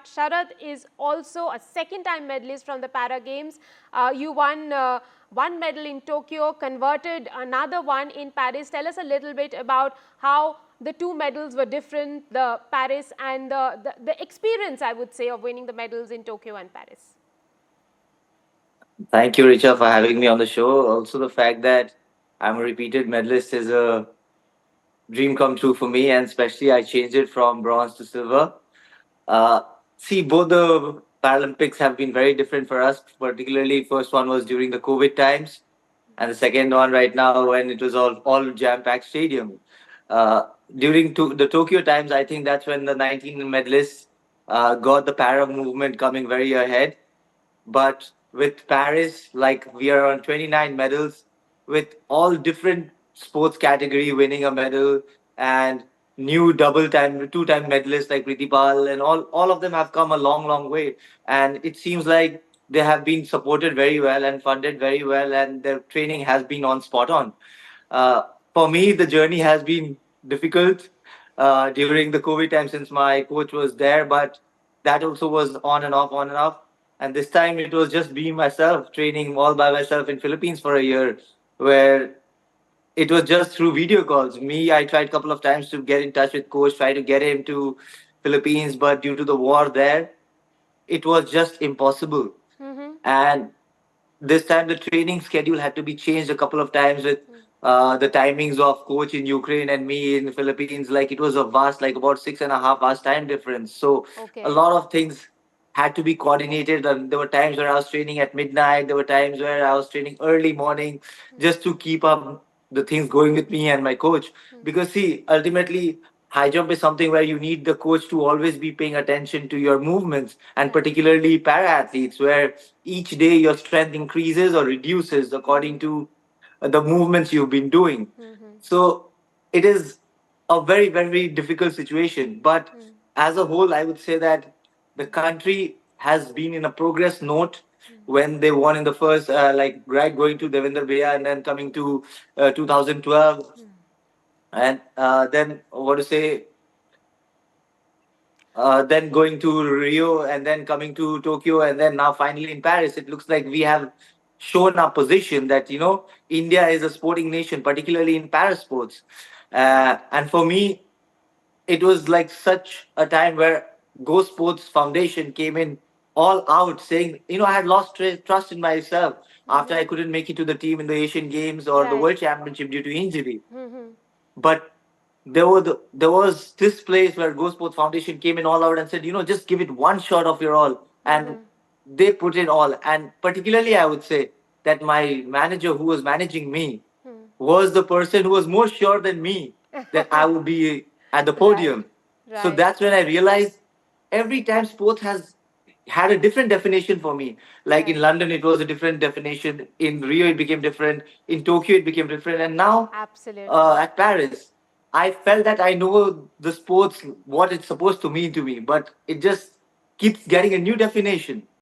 Sharad is also a second-time medalist from the Para Games. You won one medal in Tokyo, converted another one in Paris. Tell us a little bit about how the two medals were different, the Paris and the experience, I would say, of winning the medals in Tokyo and Paris. Thank you, Richa, for having me on the show. Also, the fact that I'm a repeated medalist is a dream come true for me, and especially I changed it from bronze to silver. Uh, See, both the Paralympics have been very different for us. Particularly, first one was during the COVID times, and the second one right now when it was all jam-packed stadium. Uh, during the Tokyo times, I think that's when the 19 medalists got the para movement coming very ahead. But with Paris, like we are on 29 medals with all different sports category winning a medal and new two-time medalists like Priti Pal and all of them have come a long way. And it seems like they have been supported very well and funded very well and their training has been on spot on. Uh, for me, the journey has been difficult during the COVID time since my coach was there, but that also was on and off. And this time it was just me myself training all by myself in Philippines for a year, where it was just through video calls. Me, I tried a couple of times to get in touch with coach, try to get him to Philippines, but due to the war there, it was just impossible. And this time the training schedule had to be changed a couple of times with the timings of coach in Ukraine and me in the Philippines. Like it was a vast, like about 6.5 hours time difference. So a Okay. lot of things had to be coordinated. And there were times where I was training at midnight. There were times where I was training early morning just to keep up the things going with me and my coach. Because see, ultimately high jump is something where you need the coach to always be paying attention to your movements, and particularly para athletes where each day your strength increases or reduces according to the movements you've been doing. So it is a very difficult situation, but as a whole I would say that the country has been in a progress note when they won in the first like right going to Devinder Bhaiya and then coming to 2012 and then what to say then going to Rio and then coming to Tokyo and then now finally in Paris. It looks like we have shown our position that India is a sporting nation, particularly in para sports. And for me, it was like such a time where Go Sports Foundation came in all out saying, I had lost trust in myself after I couldn't make it to the team in the Asian Games or the Right. World Championship due to injury. But there was this place where Go Sports Foundation came in all out and said, just give it one shot of your all. And they put it all. And particularly, I would say that my manager who was managing me was the person who was more sure than me that I would be at the Right. podium. So Right. that's when I realized every time sports has had a different definition for me. Like in Right. London, it was a different definition. In Rio, it became different. In Tokyo, it became different. And now Absolutely. at Paris, I felt that I know the sports, what it's supposed to mean to me, but it just keeps getting a new definition.